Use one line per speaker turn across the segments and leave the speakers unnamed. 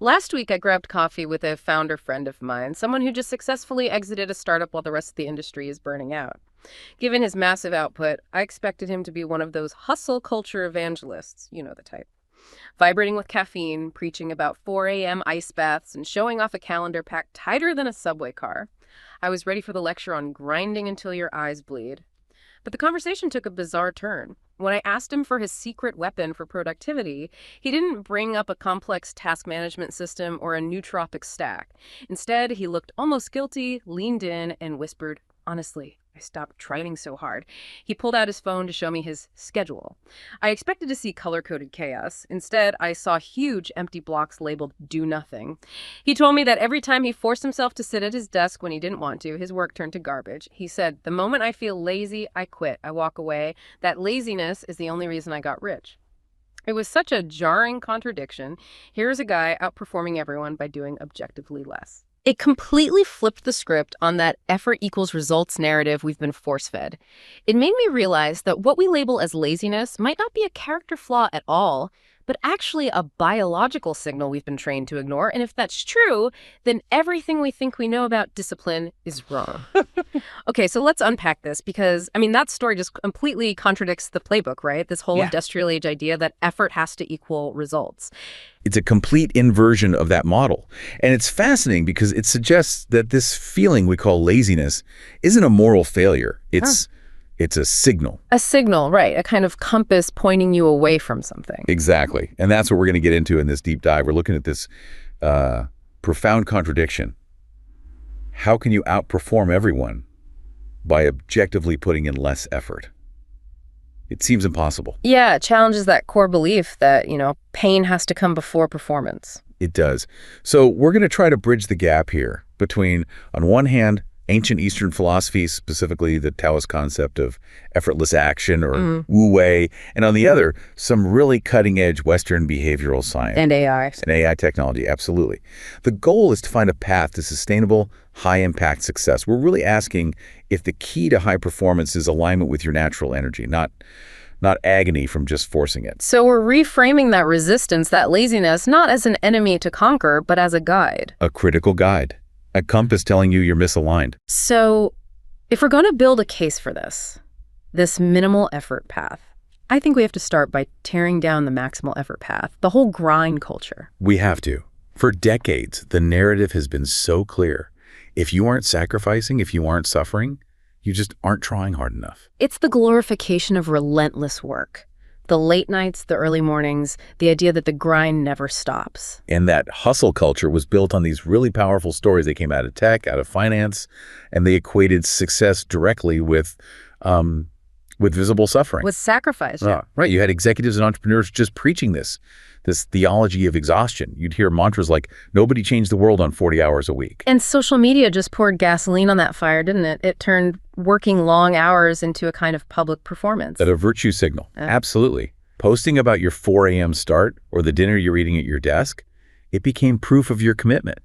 Last week, I grabbed coffee with a founder friend of mine, someone who just successfully exited a startup while the rest of the industry is burning out. Given his massive output, I expected him to be one of those hustle culture evangelists, you know the type. Vibrating with caffeine, preaching about 4 a.m. ice baths, and showing off a calendar packed tighter than a subway car. I was ready for the lecture on grinding until your eyes bleed. But the conversation took a bizarre turn. When I asked him for his secret weapon for productivity, he didn't bring up a complex task management system or a nootropic stack. Instead, he looked almost guilty, leaned in, and whispered, "Honestly, I stopped trying so hard." He pulled out his phone to show me his schedule. I expected to see color-coded chaos. Instead, I saw huge empty blocks labeled "Do Nothing." He told me that every time he forced himself to sit at his desk when he didn't want to, his work turned to garbage. He said, "The moment I feel lazy, I quit. I walk away. That laziness is the only reason I got rich." It was such a jarring contradiction. Here's a guy outperforming everyone by doing objectively less. It completely flipped the script on that effort equals results narrative we've been force-fed. It made me realize that what we label as laziness might not be a character flaw at all, but actually a biological signal we've been trained to ignore. And if that's true, then everything we think we know about discipline is wrong. Okay, so let's unpack this because, that story just completely contradicts the playbook, right? This whole industrial age idea that effort has to equal results.
It's a complete inversion of that model. And it's fascinating because it suggests that this feeling we call laziness isn't a moral failure. It's a signal.
A signal, right. A kind of compass pointing you away from something.
Exactly. And that's what we're going to get into in this deep dive. We're looking at this profound contradiction. How can you outperform everyone by objectively putting in less effort? It seems impossible.
Yeah, it challenges that core belief that, pain has to come before performance.
It does. So we're going to try to bridge the gap here between, on one hand, ancient Eastern philosophy, specifically the Taoist concept of effortless action or Wu-Wei, and on the other, some really cutting-edge Western behavioral science.
And AI.
And AI technology, absolutely. The goal is to find a path to sustainable, high-impact success. We're really asking if the key to high performance is alignment with your natural energy, not agony from just forcing it.
So we're reframing that resistance, that laziness, not as an enemy to conquer, but as a guide.
A critical guide. A compass telling you you're misaligned.
So if we're going to build a case for this minimal effort path, I think we have to start by tearing down the maximal effort path, the whole grind culture.
We have to. For decades, the narrative has been so clear. If you aren't sacrificing, if you aren't suffering, you just aren't trying hard enough.
It's the glorification of relentless work. The late nights, the early mornings, the idea that the grind never stops.
And that hustle culture was built on these really powerful stories that came out of tech, out of finance, and they equated success directly with visible suffering.
With sacrifice. Yeah.
Right. You had executives and entrepreneurs just preaching this theology of exhaustion. You'd hear mantras like, nobody changed the world on 40 hours a week.
And social media just poured gasoline on that fire, didn't it? It turned working long hours into a kind of public performance.
That a virtue signal. Absolutely. Posting about your 4 a.m. start or the dinner you're eating at your desk, it became proof of your commitment.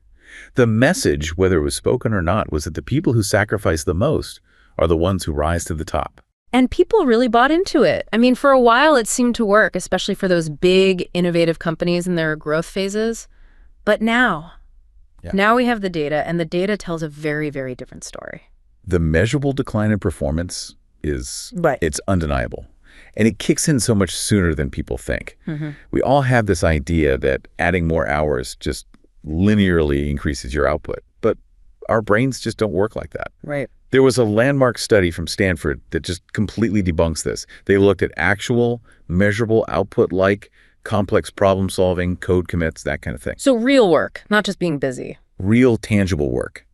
The message, whether it was spoken or not, was that the people who sacrifice the most are the ones who rise to the top.
And people really bought into it. For a while it seemed to work, especially for those big, innovative companies in their growth phases. But now we have the data, and the data tells a very, very different story.
The measurable decline in performance it's undeniable. And it kicks in so much sooner than people think. We all have this idea that adding more hours just linearly increases your output. But our brains just don't work like that.
Right.
There was a landmark study from Stanford that just completely debunks this. They looked at actual, measurable output like complex problem solving, code commits, that kind of thing.
So real work, not just being busy.
Real, tangible work.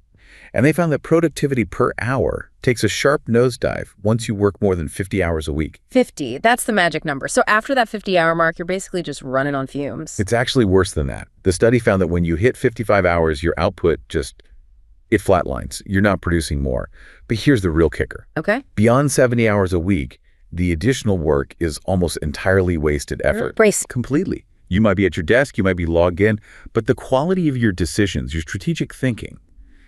And they found that productivity per hour takes a sharp nosedive once you work more than 50 hours a week.
50, that's the magic number. So after that 50-hour mark, you're basically just running on fumes.
It's actually worse than that. The study found that when you hit 55 hours, your output it flatlines. You're not producing more. But here's the real kicker.
Okay.
Beyond 70 hours a week, the additional work is almost entirely wasted effort. Completely. You might be at your desk, you might be logged in, but the quality of your decisions, your strategic thinking,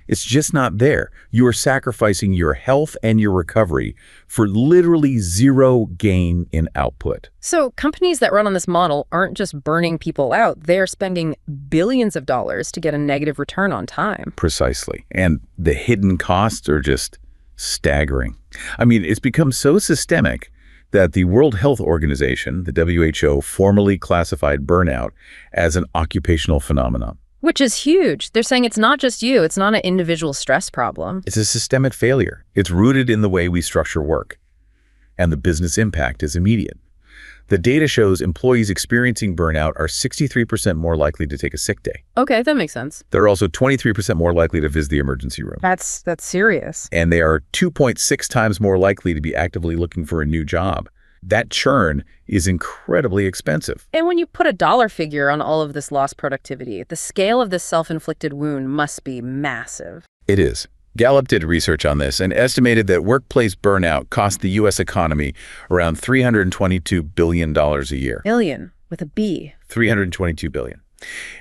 It's just not there. You are sacrificing your health and your recovery for literally zero gain in output.
So companies that run on this model aren't just burning people out. They're spending billions of dollars to get a negative return on time.
Precisely. And the hidden costs are just staggering. I mean, it's become so systemic that the World Health Organization, the WHO, formally classified burnout as an occupational phenomenon.
Which is huge. They're saying it's not just you. It's not an individual stress problem.
It's a systemic failure. It's rooted in the way we structure work. And the business impact is immediate. The data shows employees experiencing burnout are 63% more likely to take a sick day.
Okay, that makes sense.
They're also 23% more likely to visit the emergency room.
That's serious.
And they are 2.6 times more likely to be actively looking for a new job. That churn is incredibly expensive.
And when you put a dollar figure on all of this lost productivity, the scale of this self-inflicted wound must be massive.
It is. Gallup did research on this and estimated that workplace burnout cost the U.S. economy around $322 billion a year.
Billion, with a B.
$322 billion.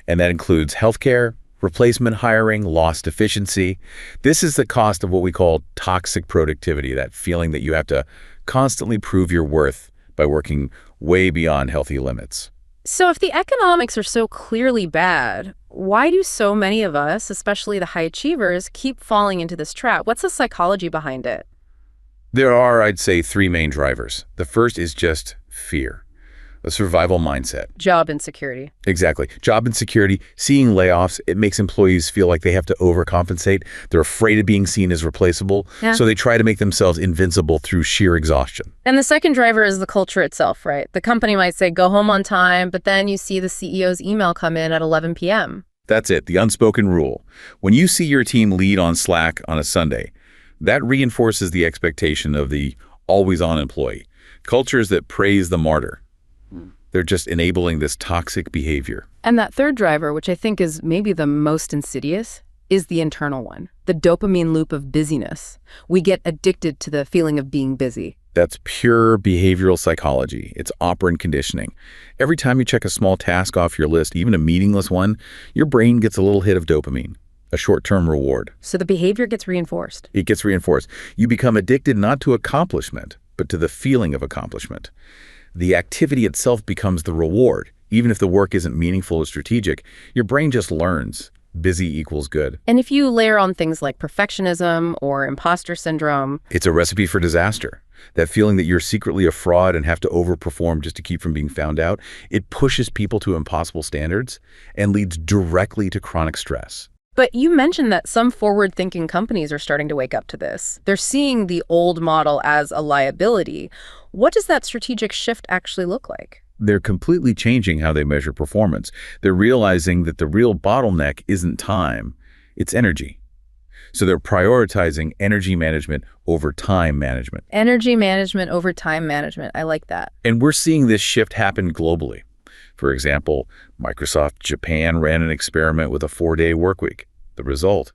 And that includes healthcare, replacement hiring, lost efficiency. This is the cost of what we call toxic productivity, that feeling that you have to constantly prove your worth by working way beyond healthy limits.
So if the economics are so clearly bad, why do so many of us, especially the high achievers, keep falling into this trap? What's the psychology behind it?
There are, I'd say, three main drivers. The first is just fear. A survival mindset.
Job insecurity.
Exactly. Job insecurity, seeing layoffs, it makes employees feel like they have to overcompensate. They're afraid of being seen as replaceable, so they try to make themselves invincible through sheer exhaustion.
And the second driver is the culture itself, right? The company might say, go home on time, but then you see the CEO's email come in at 11 p.m.
That's it, the unspoken rule. When you see your team lead on Slack on a Sunday, that reinforces the expectation of the always-on employee. Cultures that praise the martyr. They're just enabling this toxic behavior.
And that third driver, which I think is maybe the most insidious, is the internal one, the dopamine loop of busyness. We get addicted to the feeling of being busy.
That's pure behavioral psychology. It's operant conditioning. Every time you check a small task off your list, even a meaningless one, your brain gets a little hit of dopamine, a short-term reward.
So the behavior gets reinforced.
It gets reinforced. You become addicted not to accomplishment, but to the feeling of accomplishment. The activity itself becomes the reward. Even if the work isn't meaningful or strategic, your brain just learns busy equals good.
And if you layer on things like perfectionism or imposter syndrome,
it's a recipe for disaster. That feeling that you're secretly a fraud and have to overperform just to keep from being found out, it pushes people to impossible standards and leads directly to chronic stress.
But you mentioned that some forward-thinking companies are starting to wake up to this. They're seeing the old model as a liability. What does that strategic shift actually look like?
They're completely changing how they measure performance. They're realizing that the real bottleneck isn't time, it's energy. So they're prioritizing energy management over time management.
Energy management over time management. I like that.
And we're seeing this shift happen globally. For example, Microsoft Japan ran an experiment with a 4-day workweek. The result?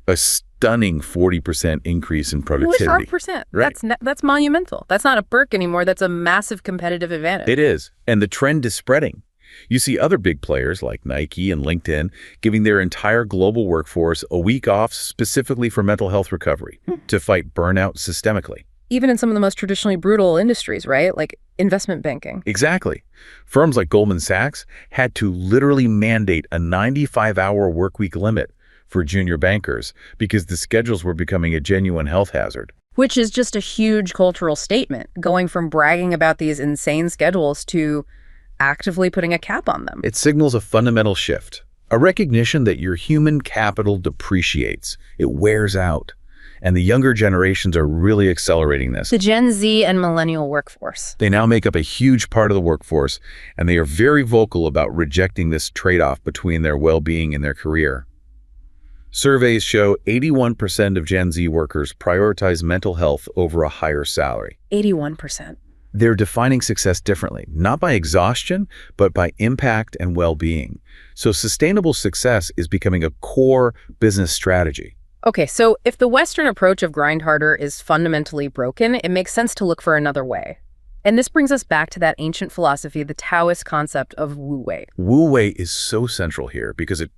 A stunning 40% increase in productivity.
40%.
Right.
That's monumental. That's not a perk anymore. That's a massive competitive advantage.
It is. And the trend is spreading. You see other big players like Nike and LinkedIn giving their entire global workforce a week off specifically for mental health recovery to fight burnout systemically.
Even in some of the most traditionally brutal industries, right? Like investment banking.
Exactly. Firms like Goldman Sachs had to literally mandate a 95-hour workweek limit for junior bankers because the schedules were becoming a genuine health hazard.
Which is just a huge cultural statement, going from bragging about these insane schedules to actively putting a cap on them.
It signals a fundamental shift, a recognition that your human capital depreciates, it wears out. And the younger generations are really accelerating this.
The Gen Z and millennial workforce.
They now make up a huge part of the workforce, and they are very vocal about rejecting this trade-off between their well-being and their career. Surveys show 81% of Gen Z workers prioritize mental health over a higher salary.
81%.
They're defining success differently, not by exhaustion, but by impact and well-being. So sustainable success is becoming a core business strategy.
Okay, so if the Western approach of grind harder is fundamentally broken, it makes sense to look for another way. And this brings us back to that ancient philosophy, the Taoist concept of Wu-Wei.
Wu-Wei is so central here because it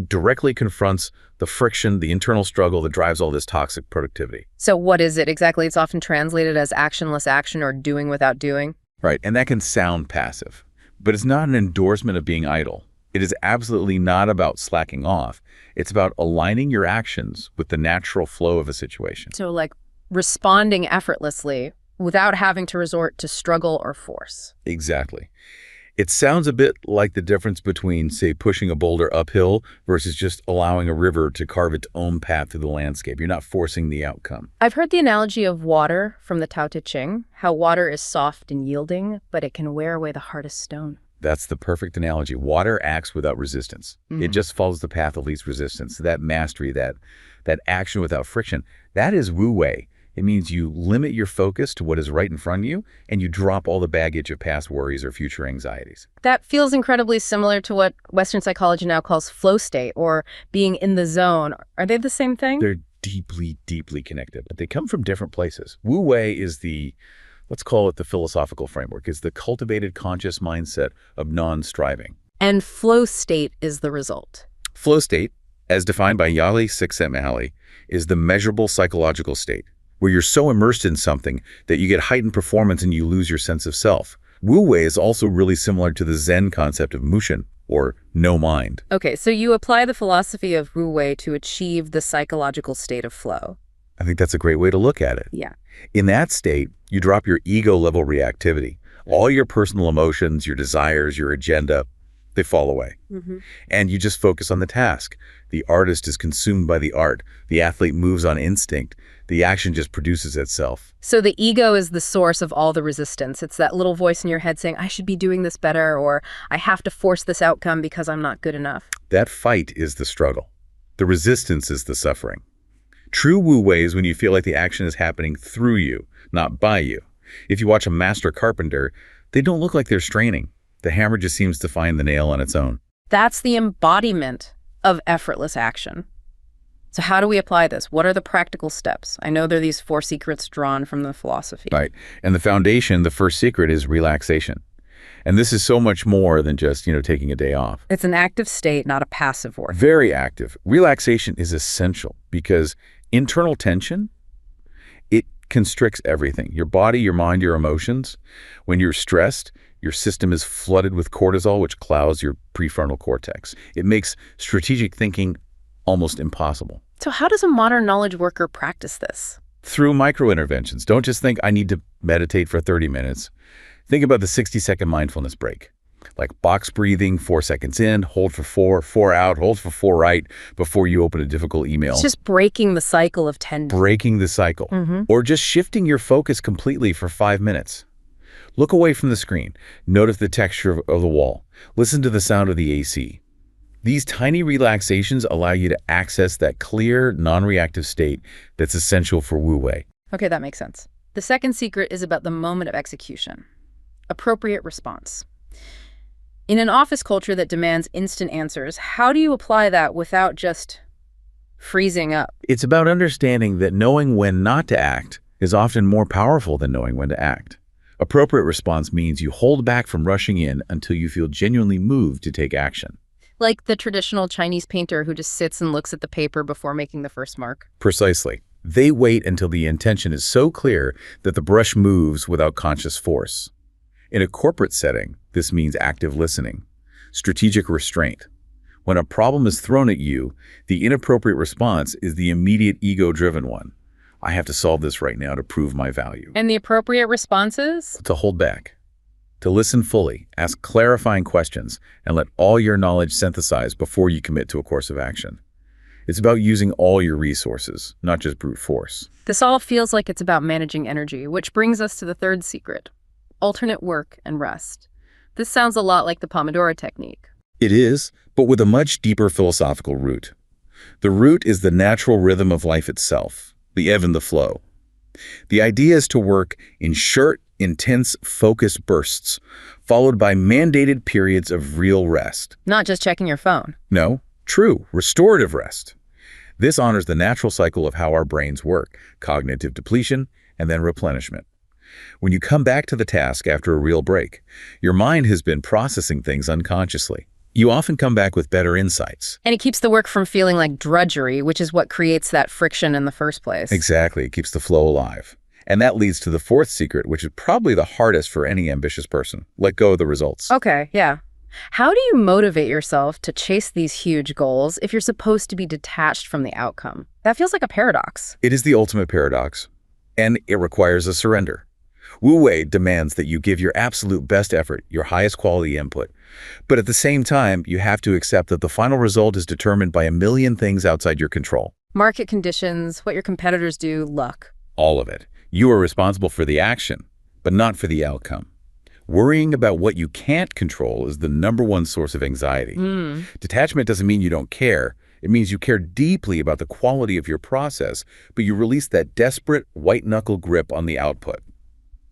directly confronts the friction, the internal struggle that drives all this toxic productivity.
So what is it exactly? It's often translated as actionless action or doing without doing.
Right, and that can sound passive, but it's not an endorsement of being idle. It is absolutely not about slacking off. It's about aligning your actions with the natural flow of a situation.
So like responding effortlessly without having to resort to struggle or force.
Exactly. It sounds a bit like the difference between, say, pushing a boulder uphill versus just allowing a river to carve its own path through the landscape. You're not forcing the outcome.
I've heard the analogy of water from the Tao Te Ching, how water is soft and yielding, but it can wear away the hardest stone.
That's the perfect analogy. Water acts without resistance. It just follows the path of least resistance. That mastery, that action without friction, that is Wu-Wei. It means you limit your focus to what is right in front of you, and you drop all the baggage of past worries or future anxieties.
That feels incredibly similar to what Western psychology now calls flow state or being in the zone. Are they the same thing?
They're deeply, deeply connected, but they come from different places. Wu-Wei is let's call it the philosophical framework, is the cultivated conscious mindset of non-striving.
And flow state is the result.
Flow state, as defined by Yali Csikszentmihalyi, is the measurable psychological state, where you're so immersed in something that you get heightened performance and you lose your sense of self. Wu-Wei is also really similar to the Zen concept of mushin, or no mind.
Okay, so you apply the philosophy of Wu-Wei to achieve the psychological state of flow.
I think that's a great way to look at it.
Yeah.
In that state, you drop your ego-level reactivity. All your personal emotions, your desires, your agenda, they fall away. And you just focus on the task. The artist is consumed by the art. The athlete moves on instinct. The action just produces itself.
So the ego is the source of all the resistance. It's that little voice in your head saying, I should be doing this better, or I have to force this outcome because I'm not good enough.
That fight is the struggle. The resistance is the suffering. True Wu-Wei is when you feel like the action is happening through you, not by you. If you watch a master carpenter, they don't look like they're straining. The hammer just seems to find the nail on its own.
That's the embodiment of effortless action. So how do we apply this? What are the practical steps? I know there are these 4 secrets drawn from the philosophy.
Right. And the foundation, the first secret, is relaxation. And this is so much more than just, taking a day off.
It's an active state, not a passive work.
Very active. Relaxation is essential because internal tension, it constricts everything. Your body, your mind, your emotions. When you're stressed, your system is flooded with cortisol, which clouds your prefrontal cortex. It makes strategic thinking almost impossible.
So how does a modern knowledge worker practice this?
Through micro-interventions. Don't just think, I need to meditate for 30 minutes. Think about the 60-second mindfulness break. Like box breathing, 4 seconds in, hold for 4 out, hold for 4 right before you open a difficult email.
It's just breaking the cycle of tension.
Breaking the cycle. Or just shifting your focus completely for 5 minutes. Look away from the screen. Notice the texture of the wall. Listen to the sound of the AC. These tiny relaxations allow you to access that clear, non-reactive state that's essential for Wu-Wei.
Okay, that makes sense. The second secret is about the moment of execution. Appropriate response. In an office culture that demands instant answers, how do you apply that without just freezing up?
It's about understanding that knowing when not to act is often more powerful than knowing when to act. Appropriate response means you hold back from rushing in until you feel genuinely moved to take action.
Like the traditional Chinese painter who just sits and looks at the paper before making the first mark.
Precisely. They wait until the intention is so clear that the brush moves without conscious force. In a corporate setting, this means active listening, strategic restraint. When a problem is thrown at you, the inappropriate response is the immediate ego-driven one. I have to solve this right now to prove my value.
And the appropriate response is?
To hold back. To listen fully, ask clarifying questions, and let all your knowledge synthesize before you commit to a course of action. It's about using all your resources, not just brute force.
This all feels like it's about managing energy, which brings us to the third secret: alternate work and rest. This sounds a lot like the Pomodoro technique.
It is, but with a much deeper philosophical root. The root is the natural rhythm of life itself, the ebb and the flow. The idea is to work in short, intense, focused bursts, followed by mandated periods of real rest.
Not just checking your phone.
No, true, restorative rest. This honors the natural cycle of how our brains work: cognitive depletion and then replenishment. When you come back to the task after a real break, your mind has been processing things unconsciously. You often come back with better insights.
And it keeps the work from feeling like drudgery, which is what creates that friction in the first place.
Exactly. It keeps the flow alive. And that leads to the fourth secret, which is probably the hardest for any ambitious person. Let go of the results.
Okay, yeah. How do you motivate yourself to chase these huge goals if you're supposed to be detached from the outcome? That feels like a paradox.
It is the ultimate paradox, and it requires a surrender. Wu-Wei demands that you give your absolute best effort, your highest quality input. But at the same time, you have to accept that the final result is determined by a million things outside your control.
Market conditions, what your competitors do, luck.
All of it. You are responsible for the action, but not for the outcome. Worrying about what you can't control is the #1 source of anxiety. Detachment doesn't mean you don't care. It means you care deeply about the quality of your process, but you release that desperate, white-knuckle grip on the output.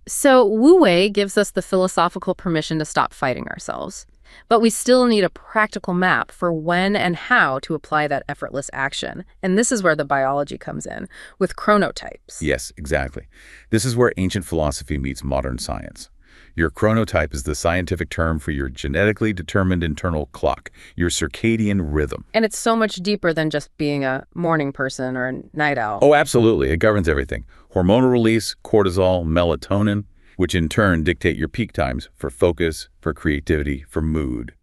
So Wu-Wei gives us the philosophical permission to stop fighting ourselves. But we still need a practical map for when and how to apply that effortless action. And this is where the biology comes in, with chronotypes.
Yes, exactly. This is where ancient philosophy meets modern science. Your chronotype is the scientific term for your genetically determined internal clock, your circadian rhythm.
And it's so much deeper than just being a morning person or a night owl.
Oh, absolutely. It governs everything. Hormonal release, cortisol, melatonin, which in turn dictate your peak times for focus, for creativity, for mood.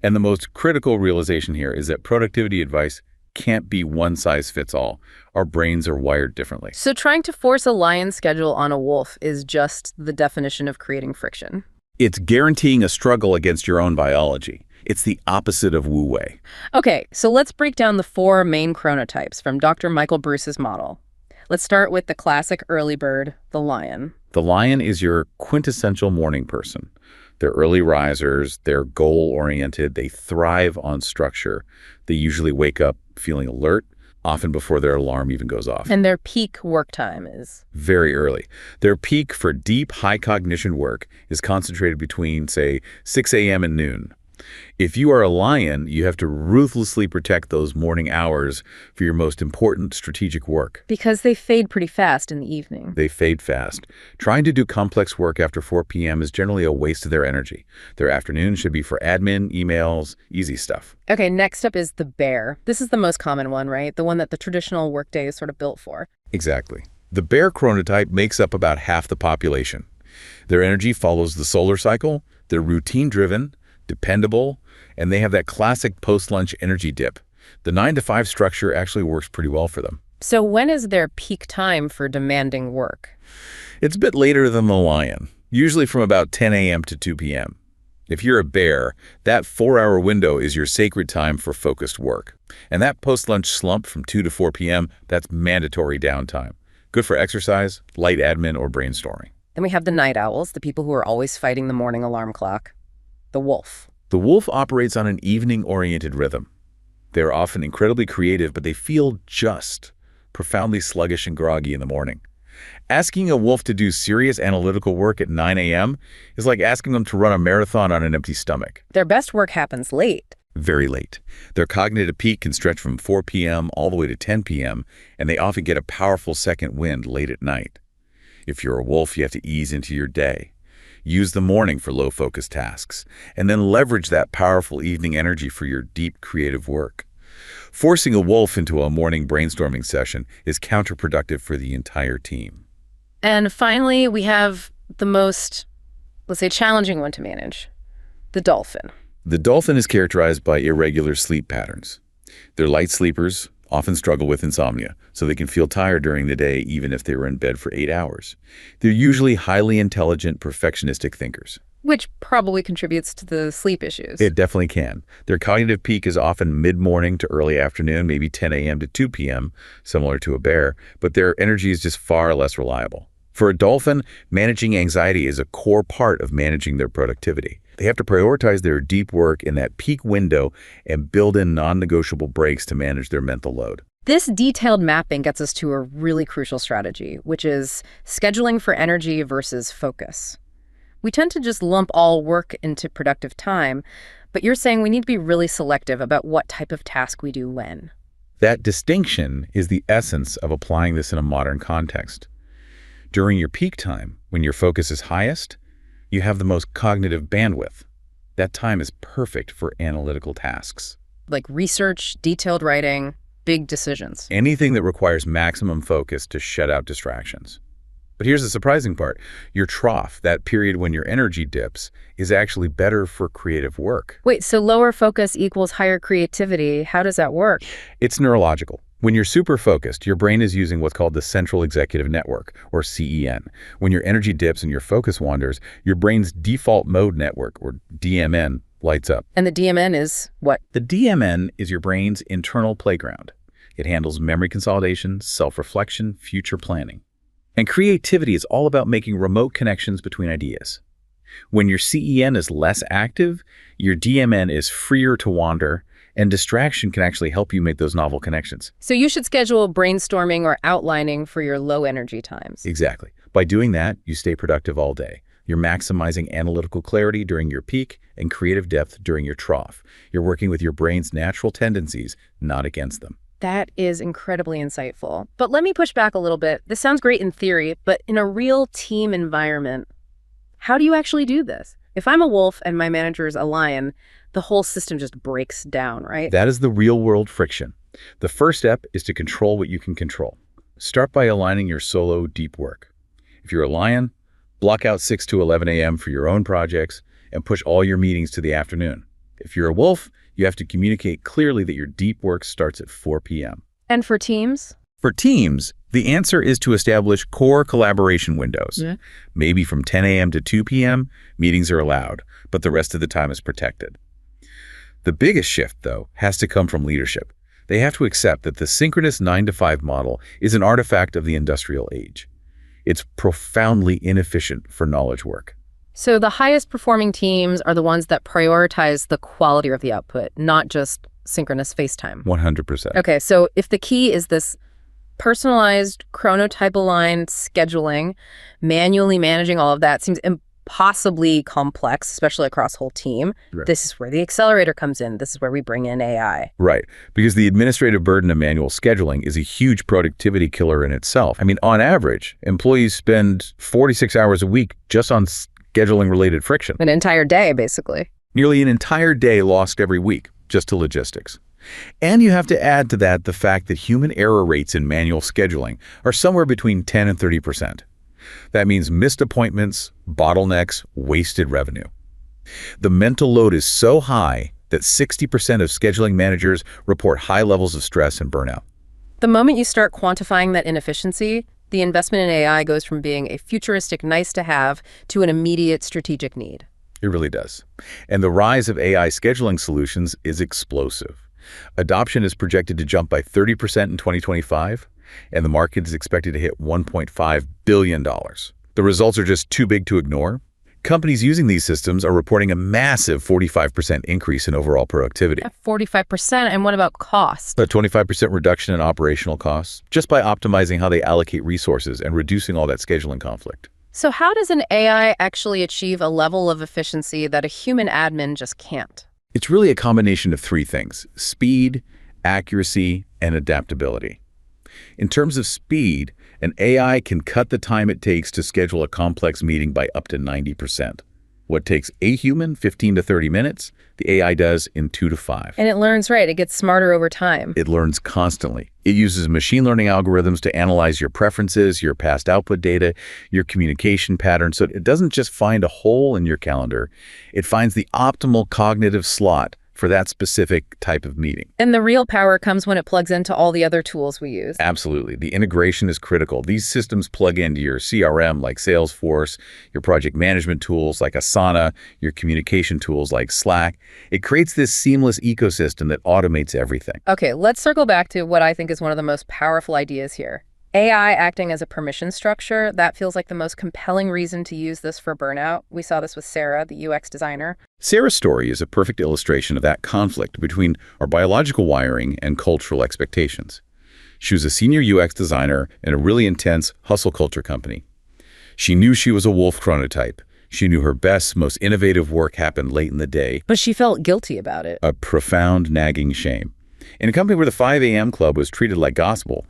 And the most critical realization here is that productivity advice can't be one size fits all. Our brains are wired differently.
So trying to force a lion schedule on a wolf is just the definition of creating friction.
It's guaranteeing a struggle against your own biology. It's the opposite of Wu-Wei.
Okay, so let's break down the 4 main chronotypes from Dr. Michael Bruce's model. Let's start with the classic early bird, the lion.
The lion is your quintessential morning person. They're early risers, they're goal-oriented, they thrive on structure. They usually wake up feeling alert, often before their alarm even goes off.
And their peak work time is?
Very early. Their peak for deep, high-cognition work is concentrated between, say, 6 a.m. and noon. If you are a lion, you have to ruthlessly protect those morning hours for your most important strategic work.
Because they fade pretty fast in the evening.
They fade fast. Trying to do complex work after 4 p.m. is generally a waste of their energy. Their afternoon should be for admin, emails, easy stuff.
Okay, next up is the bear. This is the most common one, right? The one that the traditional workday is sort of built for.
Exactly. The bear chronotype makes up about half the population. Their energy follows the solar cycle. They're routine-driven, dependable, and they have that classic post-lunch energy dip. The 9-to-5 structure actually works pretty well for them.
So when is their peak time for demanding work?
It's a bit later than the lion, usually from about 10 a.m. to 2 p.m. If you're a bear, that 4-hour window is your sacred time for focused work. And that post-lunch slump from 2 to 4 p.m., that's mandatory downtime. Good for exercise, light admin, or brainstorming.
Then we have the night owls, the people who are always fighting the morning alarm clock. The wolf.
The wolf operates on an evening-oriented rhythm. They're often incredibly creative, but they feel just profoundly sluggish and groggy in the morning. Asking a wolf to do serious analytical work at 9 a.m. is like asking them to run a marathon on an empty stomach.
Their best work happens late.
Very late. Their cognitive peak can stretch from 4 p.m. all the way to 10 p.m., and they often get a powerful second wind late at night. If you're a wolf, you have to ease into your day. Use the morning for low-focus tasks, and then leverage that powerful evening energy for your deep creative work. Forcing a wolf into a morning brainstorming session is counterproductive for the entire team.
And finally, we have the most, let's say, challenging one to manage, the dolphin.
The dolphin is characterized by irregular sleep patterns. They're light sleepers, often struggle with insomnia, so they can feel tired during the day even if they were in bed for 8 hours. They're usually highly intelligent, perfectionistic thinkers.
Which probably contributes to the sleep issues.
It definitely can. Their cognitive peak is often mid-morning to early afternoon, maybe 10 a.m. to 2 p.m., similar to a bear, but their energy is just far less reliable. For a dolphin, managing anxiety is a core part of managing their productivity. They have to prioritize their deep work in that peak window and build in non-negotiable breaks to manage their mental load.
This detailed mapping gets us to a really crucial strategy, which is scheduling for energy versus focus. We tend to just lump all work into productive time, but you're saying we need to be really selective about what type of task we do when.
That distinction is the essence of applying this in a modern context. During your peak time, when your focus is highest, you have the most cognitive bandwidth. That time is perfect for analytical tasks.
Like research, detailed writing, big decisions.
Anything that requires maximum focus to shut out distractions. But here's the surprising part. Your trough, that period when your energy dips, is actually better for creative work.
Wait, so lower focus equals higher creativity. How does that work?
It's neurological. When you're super focused, your brain is using what's called the central executive network, or CEN. When your energy dips and your focus wanders, your brain's default mode network, or DMN, lights up.
And the DMN is what?
The DMN is your brain's internal playground. It handles memory consolidation, self-reflection, future planning. And creativity is all about making remote connections between ideas. When your CEN is less active, your DMN is freer to wander, and distraction can actually help you make those novel connections.
So you should schedule brainstorming or outlining for your low energy times.
Exactly. By doing that, you stay productive all day. You're maximizing analytical clarity during your peak and creative depth during your trough. You're working with your brain's natural tendencies, not against them.
That is incredibly insightful. But let me push back a little bit. This sounds great in theory, but in a real team environment, how do you actually do this? If I'm a wolf and my manager is a lion, the whole system just breaks down, right?
That is the real-world friction. The first step is to control what you can control. Start by aligning your solo deep work. If you're a lion, block out 6 to 11 a.m. for your own projects and push all your meetings to the afternoon. If you're a wolf, you have to communicate clearly that your deep work starts at 4 p.m.
And for teams?
For teams, the answer is to establish core collaboration windows. Maybe from 10 a.m. to 2 p.m., meetings are allowed, but the rest of the time is protected. The biggest shift, though, has to come from leadership. They have to accept that the synchronous 9-to-5 model is an artifact of the industrial age. It's profoundly inefficient for knowledge work.
So the highest performing teams are the ones that prioritize the quality of the output, not just synchronous FaceTime.
100%.
Okay, so if the key is this personalized, chronotype-aligned scheduling, manually managing all of that seems impossibly complex, especially across whole team.
Right.
This is where the accelerator comes in. This is where we bring in AI.
Right, because the administrative burden of manual scheduling is a huge productivity killer in itself. I mean, on average, employees spend 46 hours a week just on scheduling-related friction.
An entire day, basically.
Nearly an entire day lost every week, just to logistics. And you have to add to that the fact that human error rates in manual scheduling are somewhere between 10 and 30%. That means missed appointments, bottlenecks, wasted revenue. The mental load is so high that 60% of scheduling managers report high levels of stress and burnout.
The moment you start quantifying that inefficiency, the investment in AI goes from being a futuristic nice-to-have to an immediate strategic need.
It really does. And the rise of AI scheduling solutions is explosive. Adoption is projected to jump by 30% in 2025, and the market is expected to hit $1.5 billion. The results are just too big to ignore. Companies using these systems are reporting a massive 45% increase in overall productivity.
45%? And what about cost?
A 25% reduction in operational costs, just by optimizing how they allocate resources and reducing all that scheduling conflict.
So how does an AI actually achieve a level of efficiency that a human admin just can't?
It's really a combination of three things: speed, accuracy, and adaptability. In terms of speed, an AI can cut the time it takes to schedule a complex meeting by up to 90%. What takes a human 15 to 30 minutes, the AI does in 2 to 5.
And it learns, right? It gets smarter over time.
It learns constantly. It uses machine learning algorithms to analyze your preferences, your past output data, your communication patterns. So it doesn't just find a hole in your calendar. It finds the optimal cognitive slot for that specific type of meeting.
And the real power comes when it plugs into all the other tools we use.
Absolutely. The integration is critical. These systems plug into your CRM like Salesforce, your project management tools like Asana, your communication tools like Slack. It creates this seamless ecosystem that automates everything.
Okay, let's circle back to what I think is one of the most powerful ideas here. AI acting as a permission structure, that feels like the most compelling reason to use this for burnout. We saw this with Sarah, the UX designer.
Sarah's story is a perfect illustration of that conflict between our biological wiring and cultural expectations. She was a senior UX designer in a really intense hustle culture company. She knew she was a wolf chronotype. She knew her best, most innovative work happened late in the day.
But she felt guilty about it.
A profound, nagging shame. In a company where the 5 a.m. club was treated like gospel,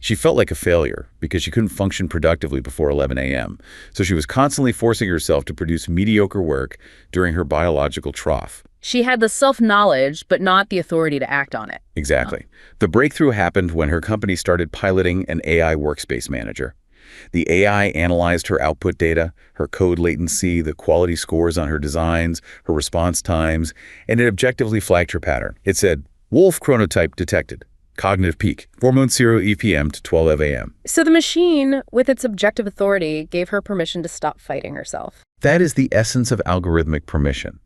She felt like a failure because she couldn't function productively before 11 a.m., so she was constantly forcing herself to produce mediocre work during her biological trough.
She had the self-knowledge, but not the authority to act on it.
Exactly. The breakthrough happened when her company started piloting an AI workspace manager. The AI analyzed her output data, her code latency, the quality scores on her designs, her response times, and it objectively flagged her pattern. It said, Wolf chronotype detected. Cognitive peak, 4:0 EPM to 12 a.m.
So the machine, with its objective authority, gave her permission to stop fighting herself.
That is the essence of algorithmic permission.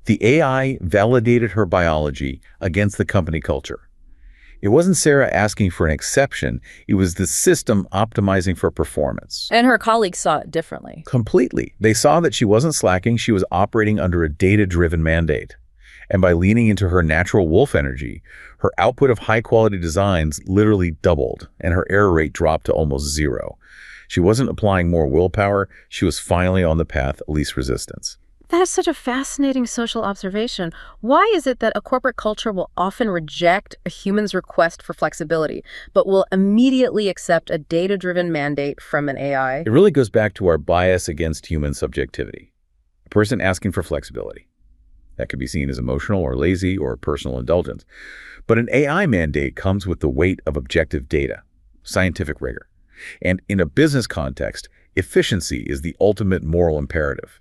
The AI validated her biology against the company culture. It wasn't Sarah asking for an exception, it was the system optimizing for performance.
And her colleagues saw it differently.
Completely. They saw that she wasn't slacking, she was operating under a data-driven mandate. And by leaning into her natural wolf energy, her output of high-quality designs literally doubled, and her error rate dropped to almost zero. She wasn't applying more willpower, she was finally on the path of least resistance.
That is such a fascinating social observation. Why is it that a corporate culture will often reject a human's request for flexibility, but will immediately accept a data-driven mandate from an AI?
It really goes back to our bias against human subjectivity. A person asking for flexibility. That could be seen as emotional or lazy or personal indulgence. But an AI mandate comes with the weight of objective data, scientific rigor. And in a business context, efficiency is the ultimate moral imperative.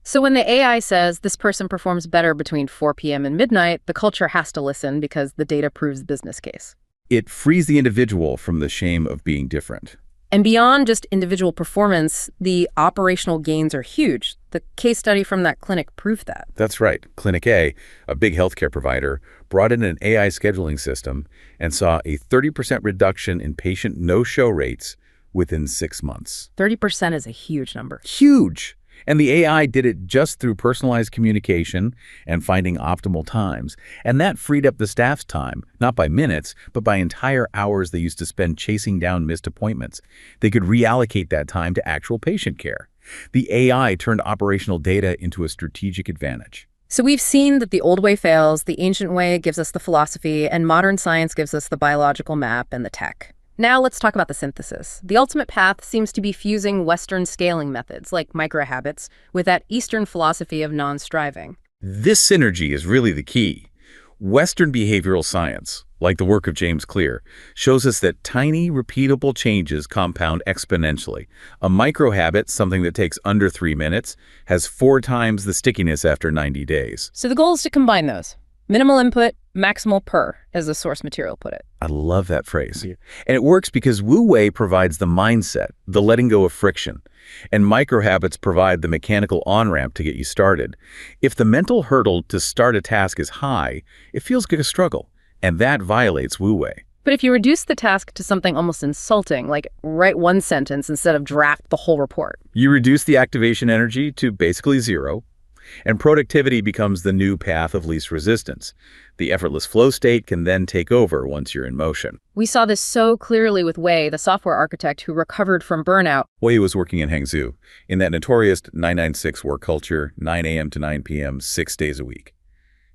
So when the AI says this person performs better between 4 p.m. and midnight, the culture has to listen because the data proves the business case.
It frees the individual from the shame of being different.
And beyond just individual performance, the operational gains are huge. The case study from that clinic proved that.
That's right. Clinic A, a big healthcare provider, brought in an AI scheduling system and saw a 30% reduction in patient no-show rates within 6 months.
30% is a huge number.
Huge! And the AI did it just through personalized communication and finding optimal times. And that freed up the staff's time, not by minutes, but by entire hours they used to spend chasing down missed appointments. They could reallocate that time to actual patient care. The AI turned operational data into a strategic advantage.
So we've seen that the old way fails, the ancient way gives us the philosophy, and modern science gives us the biological map and the tech. Now let's talk about the synthesis. The ultimate path seems to be fusing Western scaling methods, like microhabits, with that Eastern philosophy of non-striving.
This synergy is really the key. Western behavioral science, like the work of James Clear, shows us that tiny, repeatable changes compound exponentially. A microhabit, something that takes under 3 minutes, has 4 times the stickiness after 90 days.
So the goal is to combine those. Minimal input, maximal per, as the source material put it.
I love that phrase. Yeah. And it works because Wu-Wei provides the mindset, the letting go of friction, and microhabits provide the mechanical on-ramp to get you started. If the mental hurdle to start a task is high, it feels like a struggle, and that violates Wu-Wei.
But if you reduce the task to something almost insulting, like write 1 sentence instead of draft the whole report.
You reduce the activation energy to basically 0, and productivity becomes the new path of least resistance. The effortless flow state can then take over once you're in motion.
We saw this so clearly with Wei, the software architect who recovered from burnout.
Wei was working in Hangzhou, in that notorious 996 work culture, 9 a.m. to 9 p.m., 6 days a week.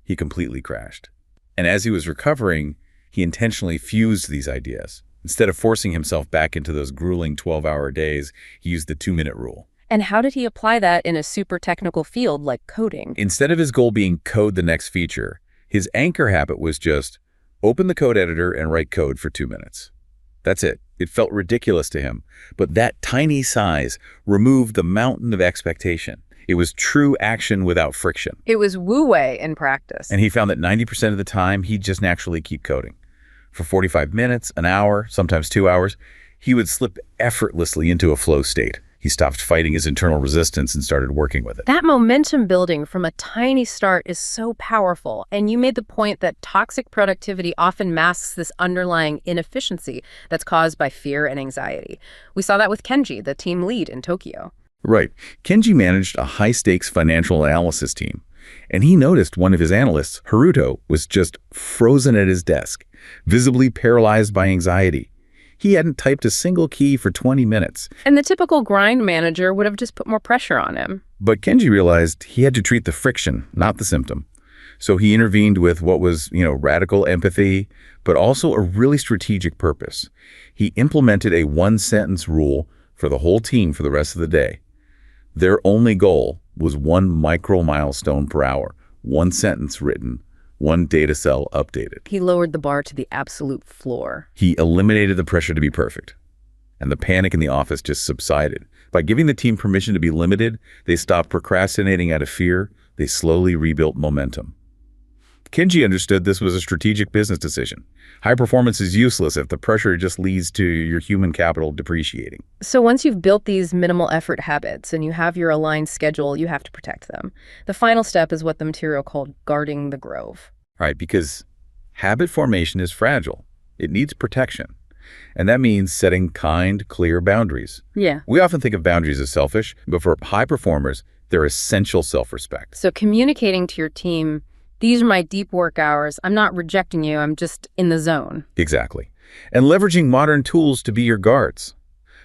He completely crashed. And as he was recovering, he intentionally fused these ideas. Instead of forcing himself back into those grueling 12-hour days, he used the 2-minute rule.
And how did he apply that in a super technical field like coding?
Instead of his goal being code the next feature, his anchor habit was just open the code editor and write code for 2 minutes. That's it. It felt ridiculous to him, but that tiny size removed the mountain of expectation. It was true action without friction.
It was Wu-Wei in practice.
And he found that 90% of the time, he'd just naturally keep coding. For 45 minutes, an hour, sometimes 2 hours, he would slip effortlessly into a flow state. He stopped fighting his internal resistance and started working with it.
That momentum building from a tiny start is so powerful. And you made the point that toxic productivity often masks this underlying inefficiency that's caused by fear and anxiety. We saw that with Kenji, the team lead in Tokyo.
Right. Kenji managed a high-stakes financial analysis team. And he noticed one of his analysts, Haruto, was just frozen at his desk, visibly paralyzed by anxiety. He hadn't typed a single key for 20 minutes.
And the typical grind manager would have just put more pressure on him.
But Kenji realized he had to treat the friction, not the symptom. So he intervened with what was, radical empathy, but also a really strategic purpose. He implemented a one-sentence rule for the whole team for the rest of the day. Their only goal was one micro milestone per hour, one sentence written, one data cell updated.
He lowered the bar to the absolute floor.
He eliminated the pressure to be perfect, and the panic in the office just subsided. By giving the team permission to be limited, they stopped procrastinating out of fear. They slowly rebuilt momentum. Kenji understood this was a strategic business decision. High performance is useless if the pressure just leads to your human capital depreciating.
So once you've built these minimal effort habits and you have your aligned schedule, you have to protect them. The final step is what the material called guarding the grove.
Right, because habit formation is fragile. It needs protection. And that means setting kind, clear boundaries.
Yeah.
We often think of boundaries as selfish, but for high performers, they're essential self-respect.
So communicating to your team, these are my deep work hours. I'm not rejecting you. I'm just in the zone.
Exactly. And leveraging modern tools to be your guards.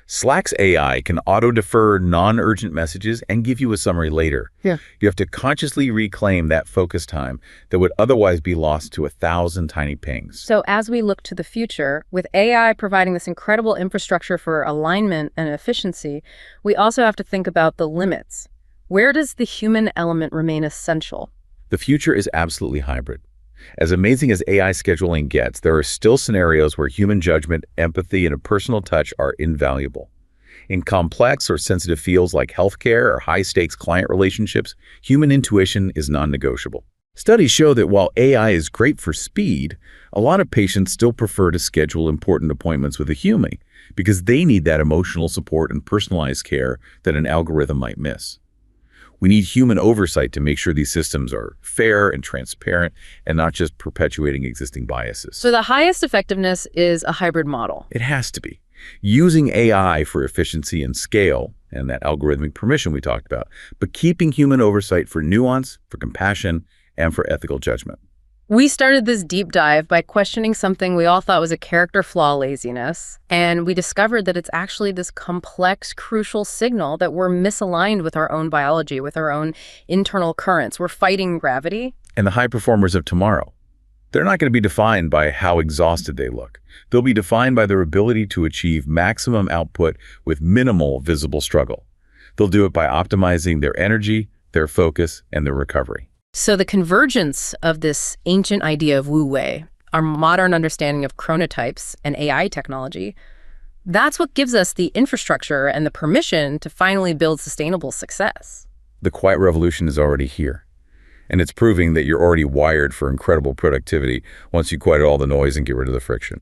Slack's AI can auto-defer non-urgent messages and give you a summary later.
Yeah.
You have to consciously reclaim that focus time that would otherwise be lost to 1,000 tiny pings.
So as we look to the future, with AI providing this incredible infrastructure for alignment and efficiency, we also have to think about the limits. Where does the human element remain essential?
The future is absolutely hybrid. As amazing as AI scheduling gets, there are still scenarios where human judgment, empathy, and a personal touch are invaluable. In complex or sensitive fields like healthcare or high-stakes client relationships, human intuition is non-negotiable. Studies show that while AI is great for speed, a lot of patients still prefer to schedule important appointments with a human because they need that emotional support and personalized care that an algorithm might miss. We need human oversight to make sure these systems are fair and transparent and not just perpetuating existing biases.
So the highest effectiveness is a hybrid model.
It has to be. Using AI for efficiency and scale, and that algorithmic permission we talked about, but keeping human oversight for nuance, for compassion, and for ethical judgment.
We started this deep dive by questioning something we all thought was a character flaw, laziness, and we discovered that it's actually this complex, crucial signal that we're misaligned with our own biology, with our own internal currents. We're fighting gravity.
And the high performers of tomorrow, they're not going to be defined by how exhausted they look. They'll be defined by their ability to achieve maximum output with minimal visible struggle. They'll do it by optimizing their energy, their focus, and their recovery.
So the convergence of this ancient idea of Wu-Wei, our modern understanding of chronotypes and AI technology, that's what gives us the infrastructure and the permission to finally build sustainable success.
The quiet revolution is already here, and it's proving that you're already wired for incredible productivity once you quiet all the noise and get rid of the friction.